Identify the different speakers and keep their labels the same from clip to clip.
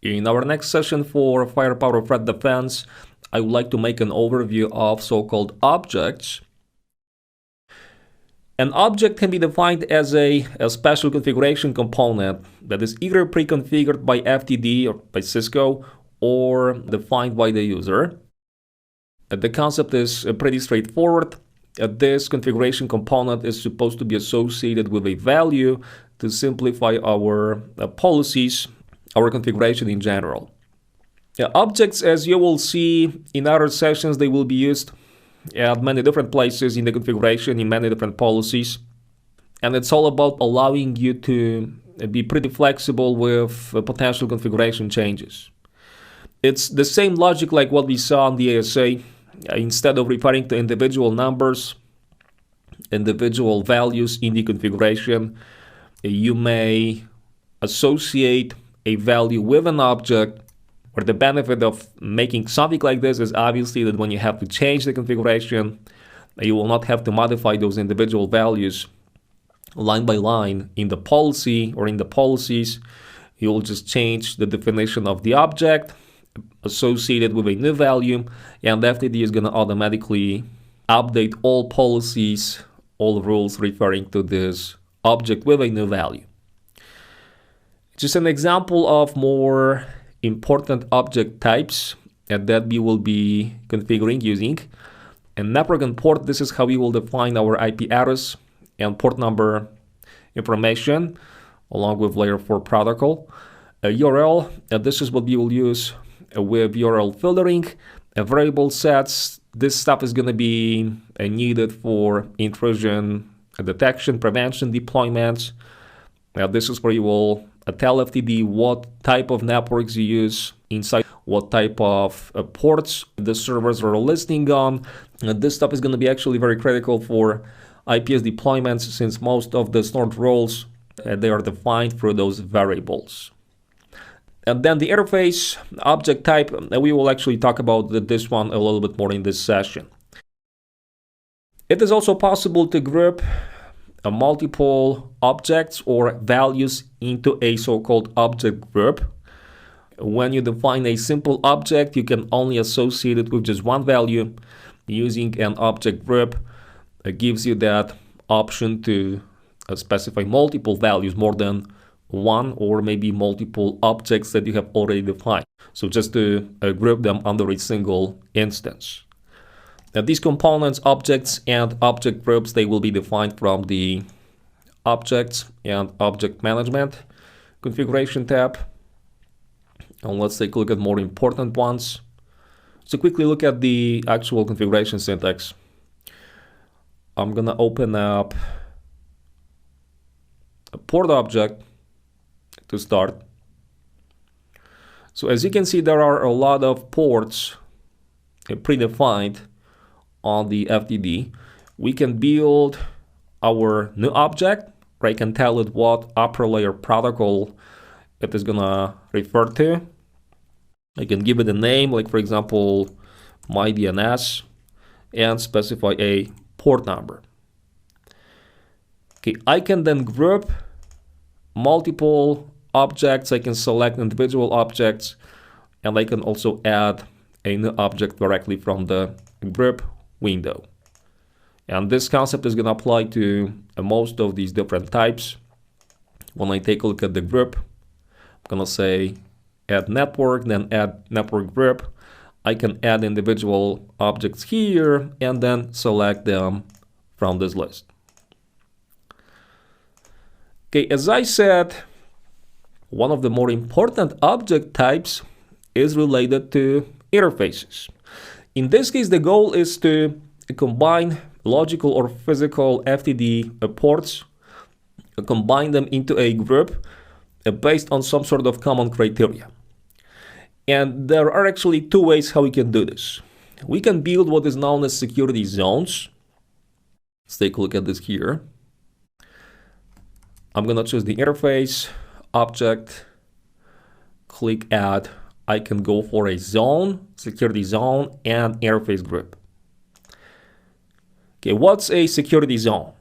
Speaker 1: In our next session for Firepower Threat Defense, I would like to make an overview of so-called objects. An object can be defined as a special configuration component that is either pre-configured by FTD or by Cisco or defined by the user. The concept is pretty straightforward. This configuration component is supposed to be associated with a value to simplify our policies, our configuration in general. Objects, as you will see in other sessions, they will be used at many different places in the configuration, in many different policies. And it's all about allowing you to be pretty flexible with potential configuration changes. It's the same logic like what we saw on the ASA. Instead of referring to individual numbers, individual values in the configuration, you may associate a value with an object, where the benefit of making something like this is obviously that when you have to change the configuration, you will not have to modify those individual values line by line in the policy or in the policies. You will just change the definition of the object associated with a new value, and FTD is going to automatically update all policies, all rules referring to this object with a new value. Just an example of more important object types that we will be configuring using. And network and port, this is how we will define our IP address and port number information along with layer 4 protocol. URL, this is what we will use with URL filtering. Variable sets, this stuff is going to be needed for intrusion detection, prevention, deployments. This is where you will tell FTD what type of networks you use inside, what type of ports the servers are listening on. This stuff is going to be actually very critical for IPS deployments, since most of the stored roles they are defined through those variables. And then the interface object type, we will actually talk about this one a little bit more in this session. It is also possible to group multiple objects or values into a so-called object group. When you define a simple object, you can only associate it with just one value. Using an object group gives you that option to specify multiple values, more than one or maybe multiple objects that you have already defined. So just to group them under a single instance. Now these components, objects and object groups, they will be defined from the Objects and Object Management configuration tab. And let's take a look at more important ones. So quickly look at the actual configuration syntax. I'm gonna open up a port object to start. So as you can see, there are a lot of ports predefined on the FTD. We can build our new object, where I can tell it what upper layer protocol it is gonna refer to. I can give it a name, like for example, my DNS, and specify a port number. Okay, I can then group multiple objects. I can select individual objects, and I can also add a new object directly from the group window. And this concept is going to apply to most of these different types. When I take a look at the group, I'm going to say add network, then add network group. I can add individual objects here and then select them from this list. Okay, as I said, one of the more important object types is related to interfaces. In this case, the goal is to combine logical or physical FTD ports, combine them into a group based on some sort of common criteria. And there are actually two ways how we can do this. We can build what is known as security zones. Let's take a look at this here. I'm going to choose the interface object, click add. I can go for a zone, security zone, and interface group. Okay, what's a security zone?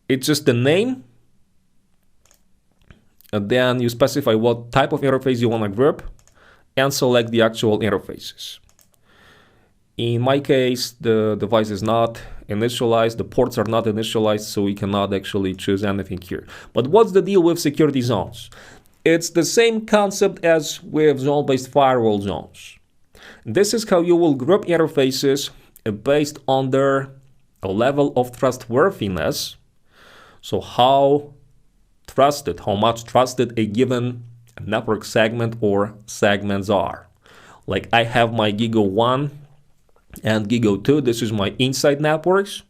Speaker 1: It's just the name and then you specify what type of interface you want to group and select the actual interfaces. In my case, the device is not initialized, the ports are not initialized, so we cannot actually choose anything here. But what's the deal with security zones? It's the same concept as with zone-based firewall zones. This is how you will group interfaces based on their level of trustworthiness. So how much trusted a given network segment or segments are. Like I have my Giga 1 and Giga 2, this is my inside networks,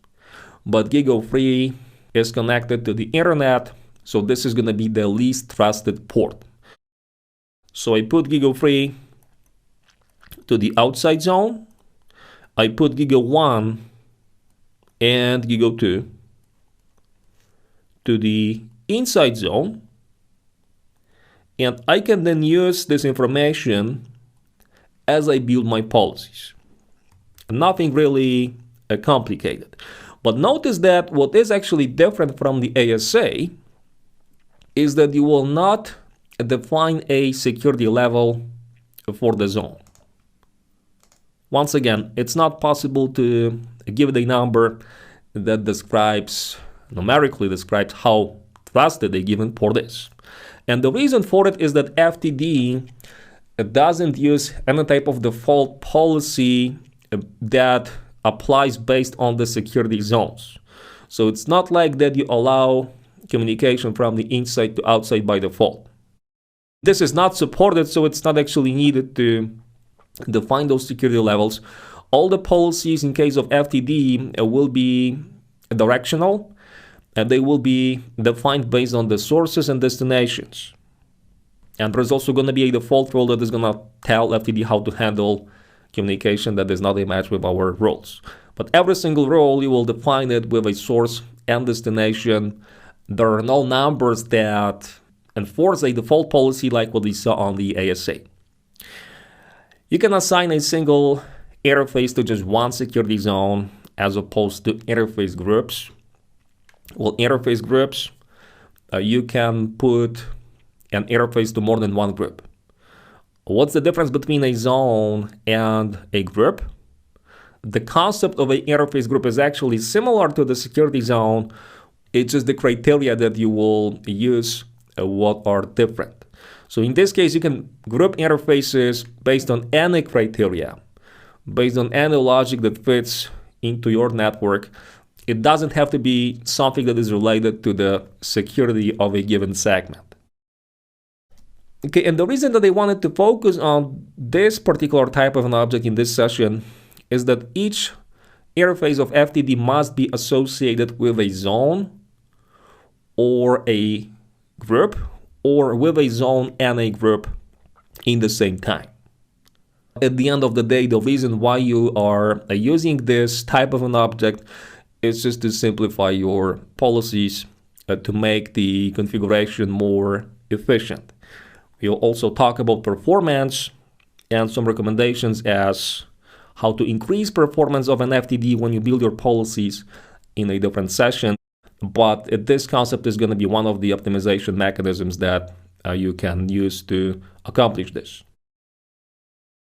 Speaker 1: but Giga 3 is connected to the internet, so this is going to be the least trusted port. So I put Giga 3 to the outside zone, I put Giga 1 and Giga 2 to the inside zone, and I can then use this information as I build my policies. Nothing really complicated. But notice that what is actually different from the ASA is that you will not define a security level for the zone. Once again, it's not possible to give it a number that numerically describes how trusted a given port is. And the reason for it is that FTD doesn't use any type of default policy that applies based on the security zones. So it's not like that you allow communication from the inside to outside by default. This is not supported, so it's not actually needed to define those security levels. All the policies in case of FTD will be directional, and they will be defined based on the sources and destinations. And there's also going to be a default rule that is going to tell FTD how to handle communication that is not a match with our rules. But every single rule, you will define it with a source and destination. There are no numbers that enforce a default policy like what we saw on the ASA. You can assign a single interface to just one security zone as opposed to interface groups. Well, interface groups, you can put an interface to more than one group. What's the difference between a zone and a group? The concept of an interface group is actually similar to the security zone. It's just the criteria that you will use what are different. So in this case, you can group interfaces based on any criteria, based on any logic that fits into your network. It doesn't have to be something that is related to the security of a given segment. Okay, and the reason that I wanted to focus on this particular type of an object in this session is that each interface of FTD must be associated with a zone or a group, or with a zone and a group in the same time. At the end of the day, the reason why you are using this type of an object is just to simplify your policies to make the configuration more efficient. We'll also talk about performance and some recommendations as how to increase performance of an FTD when you build your policies in a different session. But this concept is going to be one of the optimization mechanisms that you can use to accomplish this.